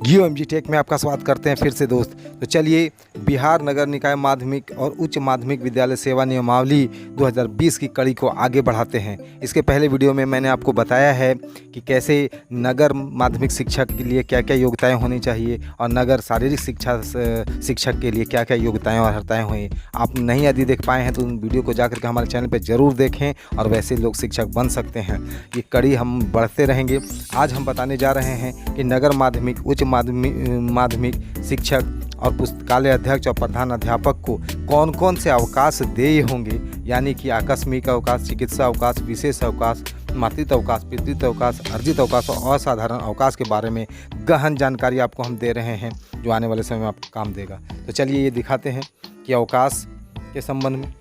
GOMG take में आपका स्वागत करते हैं फिर से दोस्त। तो चलिए, बिहार नगर निकाय माध्यमिक और उच्च माध्यमिक विद्यालय सेवा नियमावली 2020 की कड़ी को आगे बढ़ाते हैं। इसके पहले वीडियो में मैंने आपको बताया है कि कैसे नगर माध्यमिक शिक्षक के लिए क्या क्या योग्यताएं होनी चाहिए और नगर शारीरिक शिक्षा शिक्षक के लिए क्या क्या योग्यताएं और अर्हताएं हुई। आप नहीं यदि देख पाए हैं तो उन वीडियो को जाकर के हमारे चैनल पर ज़रूर देखें और वैसे लोग शिक्षक बन सकते हैं। ये कड़ी हम बढ़ते रहेंगे। आज हम बताने जा रहे हैं कि नगर माध्यमिक उच्च माध्यमिक शिक्षक और पुस्तकालय अध्यक्ष और प्रधान अध्यापक को कौन कौन से अवकाश देय होंगे, यानी कि आकस्मिक अवकाश, चिकित्सा अवकाश, विशेष अवकाश, मातृत्व अवकाश, पितृत्व अवकाश, अर्जित अवकाश और असाधारण अवकाश के बारे में गहन जानकारी आपको हम दे रहे हैं, जो आने वाले समय में आपको काम देगा। तो चलिए ये दिखाते हैं कि अवकाश के संबंध में।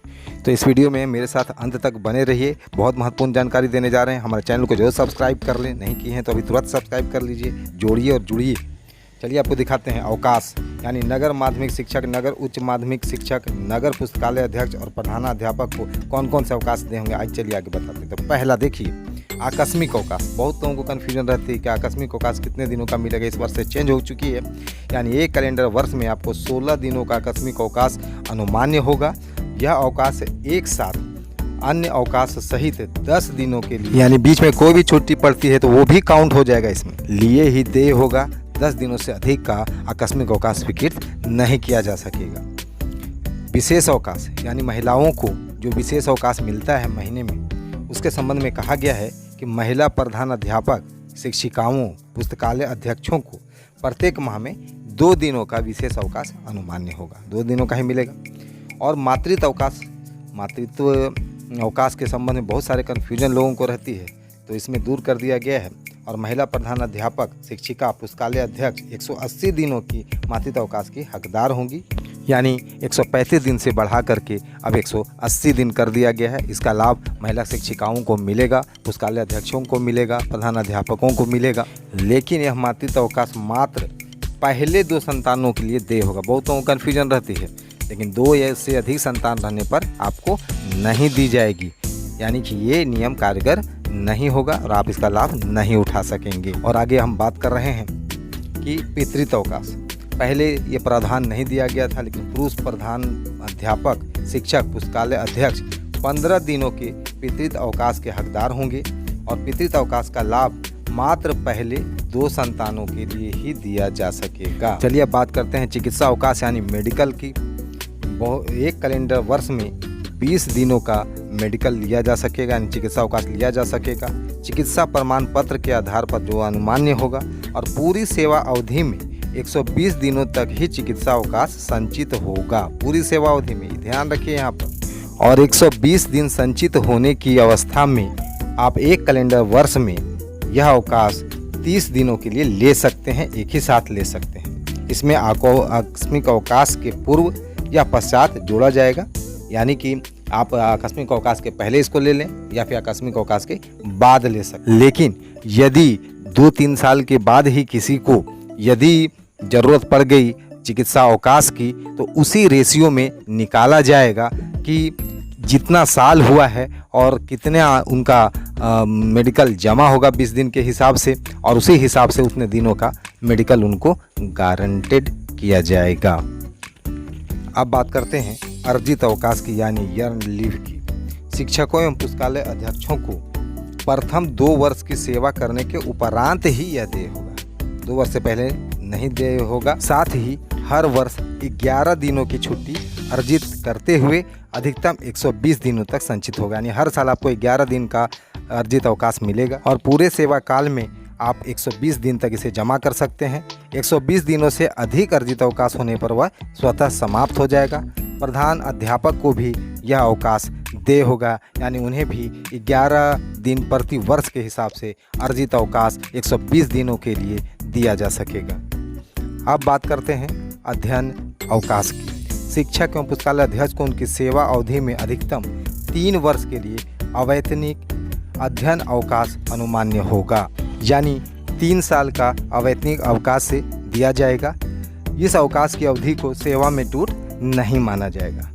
तो इस वीडियो में मेरे साथ अंत तक बने रहिए, बहुत महत्वपूर्ण जानकारी देने जा रहे हैं। हमारे चैनल को जरूर सब्सक्राइब कर लें, नहीं किए हैं तो अभी तुरंत सब्सक्राइब कर लीजिए, जोड़िए और जुड़िए। चलिए आपको दिखाते हैं अवकाश, यानी नगर माध्यमिक शिक्षक, नगर उच्च माध्यमिक शिक्षक, नगर पुस्तकालय अध्यक्ष और प्रधानाध्यापक को कौन कौन से अवकाश दें होंगे। आज चलिए आगे बताते हैं। तो पहला देखिए, आकस्मिक अवकाश। बहुत लोगों को कन्फ्यूजन रहती है कि आकस्मिक अवकाश कितने दिनों का मिलेगा। इस वर्ष से चेंज हो चुकी है, यानी एक कैलेंडर वर्ष में आपको 16 दिनों का आकस्मिक अवकाश अनुमान्य होगा। यह अवकाश एक साथ अन्य अवकाश सहित 10 दिनों के लिए, यानी बीच में कोई भी छुट्टी पड़ती है तो वो भी काउंट हो जाएगा इसमें, लिए ही देय होगा। 10 दिनों से अधिक का आकस्मिक अवकाश स्वीकृत नहीं किया जा सकेगा। विशेष अवकाश, यानी महिलाओं को जो विशेष अवकाश मिलता है महीने में, उसके संबंध में कहा गया है कि महिला प्रधान अध्यापक, शिक्षिकाओं, पुस्तकालय अध्यक्षों को प्रत्येक माह में 2 दिनों का विशेष अवकाश अनुमान्य होगा। 2 दिनों का ही मिलेगा। और मातृत्व अवकाश, मातृत्व अवकाश के संबंध में बहुत सारे कन्फ्यूजन लोगों को रहती है, तो इसमें दूर कर दिया गया है। और महिला प्रधान अध्यापक, शिक्षिका, पुस्तकालय अध्यक्ष 180 दिनों की मातृत्व अवकाश की हकदार होंगी, यानी 135 दिन से बढ़ा करके अब 180 दिन कर दिया गया है। इसका लाभ महिला शिक्षिकाओं को मिलेगा, पुस्तकालय अध्यक्षों को मिलेगा, प्रधान अध्यापकों को मिलेगा। लेकिन यह मातृत्व अवकाश मात्र पहले 2 संतानों के लिए देय होगा। बहुतों को कन्फ्यूजन रहती है, लेकिन 2 या से अधिक संतान रहने पर आपको नहीं दी जाएगी, यानी कि ये नियम कारगर नहीं होगा और आप इसका लाभ नहीं उठा सकेंगे। और आगे हम बात कर रहे हैं कि पितृत्व अवकाश। पहले ये प्रावधान नहीं दिया गया था, लेकिन पुरुष प्रधान अध्यापक, शिक्षक, पुस्तकालय अध्यक्ष 15 दिनों के पितृत्व अवकाश के हकदार होंगे और पितृत्व अवकाश का लाभ मात्र पहले 2 संतानों के लिए ही दिया जा सकेगा। चलिए अब बात करते हैं चिकित्सा अवकाश, यानी मेडिकल की। एक कैलेंडर वर्ष में 20 दिनों का मेडिकल लिया जा सकेगा, यानी चिकित्सा अवकाश लिया जा सकेगा। चिकित्सा प्रमाण पत्र के आधार पर जो अनुमान्य होगा, और पूरी सेवा अवधि में 120 दिनों तक ही चिकित्सा अवकाश संचित होगा। पूरी सेवा अवधि में, ध्यान रखिए यहाँ पर। और 120 दिन संचित होने की अवस्था में आप एक कैलेंडर वर्ष में यह अवकाश 30 दिनों के लिए ले सकते हैं, एक ही साथ ले सकते हैं। इसमें आकस्मिक अवकाश के पूर्व या पश्चात जोड़ा जाएगा, यानी कि आप आकस्मिक अवकाश के पहले इसको ले लें या फिर आकस्मिक अवकाश के बाद ले सकते। लेकिन यदि 2-3 साल के बाद ही किसी को यदि ज़रूरत पड़ गई चिकित्सा अवकाश की, तो उसी रेशियो में निकाला जाएगा कि जितना साल हुआ है और कितना उनका मेडिकल जमा होगा 20 दिन के हिसाब से, और उसी हिसाब से उतने दिनों का मेडिकल उनको गारंटेड किया जाएगा। अब बात करते हैं अर्जित अवकाश की, यानी यर्न लीव की। शिक्षकों एवं पुस्तकालय अध्यक्षों को प्रथम 2 वर्ष की सेवा करने के उपरांत ही यह देय होगा। 2 वर्ष से पहले नहीं देय होगा। साथ ही हर वर्ष 11 दिनों की छुट्टी अर्जित करते हुए अधिकतम 120 दिनों तक संचित होगा, यानी हर साल आपको 11 दिन का अर्जित अवकाश मिलेगा। और पूरे सेवा काल में आप 120 दिन तक इसे जमा कर सकते हैं। 120 दिनों से अधिक अर्जित अवकाश होने पर वह स्वतः समाप्त हो जाएगा। प्रधान अध्यापक को भी यह अवकाश देय होगा, यानी उन्हें भी 11 दिन प्रति वर्ष के हिसाब से अर्जित अवकाश 120 दिनों के लिए दिया जा सकेगा। अब बात करते हैं अध्ययन अवकाश की। शिक्षक एवं पुस्तकालय अध्यक्ष को उनकी सेवा अवधि में अधिकतम 3 वर्ष के लिए अवैतनिक अध्ययन अवकाश अनुमान्य होगा, यानी 3 साल का अवैतनिक अवकाश से दिया जाएगा। इस अवकाश की अवधि को सेवा में टूट नहीं माना जाएगा।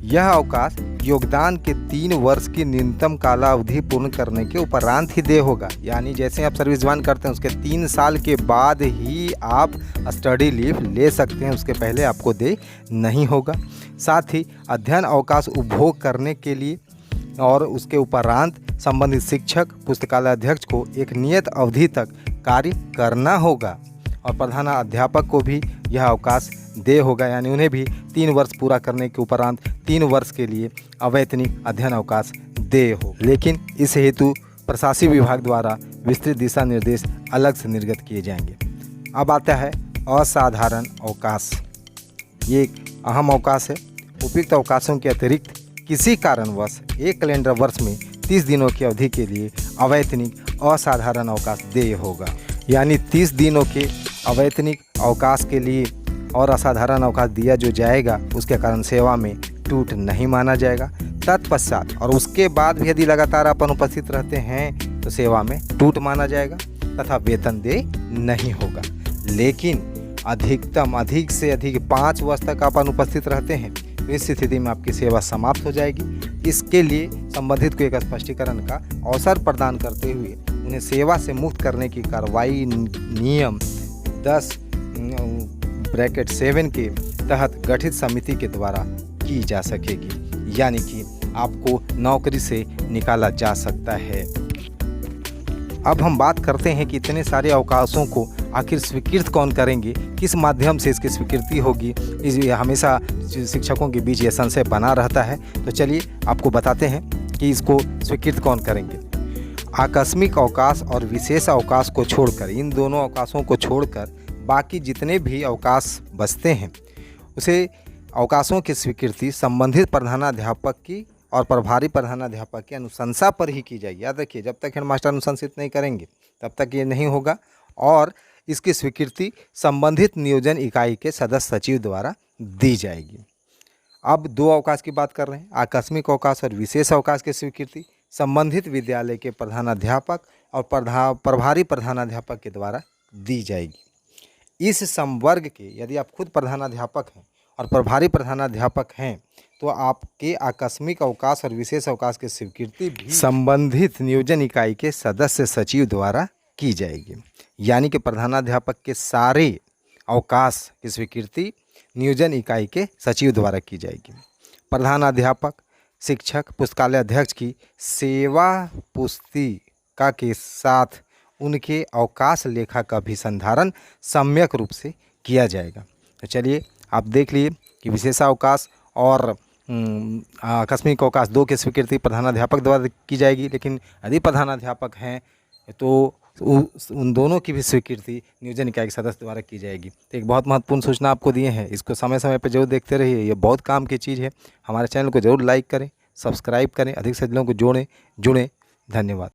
यह अवकाश योगदान के 3 वर्ष की न्यूनतम कालावधि पूर्ण करने के उपरांत ही देय होगा। यानी जैसे आप सर्विस ज्वाइन करते हैं उसके 3 साल के बाद ही आप स्टडी लीव ले सकते हैं, उसके पहले आपको देय नहीं होगा। साथ ही अध्ययन अवकाश उपभोग करने के लिए और उसके उपरांत संबंधित शिक्षक पुस्तकालय अध्यक्ष को एक नियत अवधि तक कार्य करना होगा और प्रधानाध्यापक को भी यह अवकाश देय होगा। यानी उन्हें भी 3 वर्ष पूरा करने के उपरांत 3 वर्ष के लिए अवैतनिक अध्ययन अवकाश देय हो। लेकिन इस हेतु प्रशासनिक विभाग द्वारा विस्तृत दिशा निर्देश अलग से निर्गत किए जाएंगे। अब आता है असाधारण अवकाश। ये एक अहम अवकाश है। उपयुक्त अवकाशों के अतिरिक्त किसी कारणवश एक कैलेंडर वर्ष में 30 दिनों की अवधि के लिए अवैतनिक असाधारण अवकाश देय होगा। यानी 30 दिनों के अवैतनिक अवकाश के लिए और असाधारण अवकाश दिया जो जाएगा उसके कारण सेवा में टूट नहीं माना जाएगा। तत्पश्चात और उसके बाद भी यदि लगातार आप अनुपस्थित रहते हैं तो सेवा में टूट माना जाएगा तथा वेतन देय नहीं होगा। लेकिन अधिकतम अधिक से अधिक 5 वर्ष तक आप अनुपस्थित रहते हैं तो इस स्थिति में आपकी सेवा समाप्त हो जाएगी। इसके लिए संबंधित को एक स्पष्टीकरण का अवसर प्रदान करते हुए उन्हें सेवा से मुक्त करने की कार्रवाई नियम 10(7) के तहत गठित समिति के द्वारा की जा सकेगी। यानी कि आपको नौकरी से निकाला जा सकता है। अब हम बात करते हैं कि इतने सारे अवकाशों को आखिर स्वीकृत कौन करेंगे, किस माध्यम से इसकी स्वीकृति होगी। ये हमेशा शिक्षकों के बीच ये संशय बना रहता है। तो चलिए आपको बताते हैं कि इसको स्वीकृत कौन करेंगे। आकस्मिक अवकाश और विशेष अवकाश को छोड़कर, इन दोनों अवकाशों को छोड़कर बाकी जितने भी अवकाश बचते हैं उसे अवकाशों की स्वीकृति संबंधित प्रधानाध्यापक की और प्रभारी प्रधानाध्यापक की अनुशंसा पर ही की जाएगी। याद रखिए, जब तक हेडमास्टर अनुशंसित नहीं करेंगे तब तक ये नहीं होगा। और इसकी स्वीकृति संबंधित नियोजन इकाई के सदस्य सचिव द्वारा दी जाएगी। अब 2 अवकाश की बात कर रहे हैं। आकस्मिक अवकाश और विशेष अवकाश की स्वीकृति संबंधित विद्यालय के प्रधानाध्यापक और प्रभारी प्रधानाध्यापक के द्वारा दी जाएगी। इस संवर्ग के यदि आप खुद प्रधानाध्यापक हैं और प्रभारी प्रधानाध्यापक हैं तो आपके आकस्मिक अवकाश और विशेष अवकाश की स्वीकृति भी संबंधित नियोजन इकाई के सदस्य सचिव द्वारा की जाएगी। यानी कि प्रधानाध्यापक के सारे अवकाश की स्वीकृति नियोजन इकाई के सचिव द्वारा की जाएगी। प्रधानाध्यापक, शिक्षक, पुस्तकालय अध्यक्ष की सेवा पुस्तिका के साथ उनके अवकाश लेखा का भी संधारण सम्यक रूप से किया जाएगा। तो चलिए आप देख लिए कि विशेषावकाश और आकस्मिक अवकाश 2 की स्वीकृति प्रधानाध्यापक द्वारा की जाएगी। लेकिन यदि प्रधानाध्यापक हैं तो उन दोनों की भी स्वीकृति नियोजन इकाई के सदस्य द्वारा की जाएगी। तो एक बहुत महत्वपूर्ण सूचना आपको दिए हैं, इसको समय समय पर जरूर देखते रहिए। ये बहुत काम की चीज़ है। हमारे चैनल को जरूर लाइक करें, सब्सक्राइब करें, अधिक से अधिक लोगों को जुड़ें। धन्यवाद।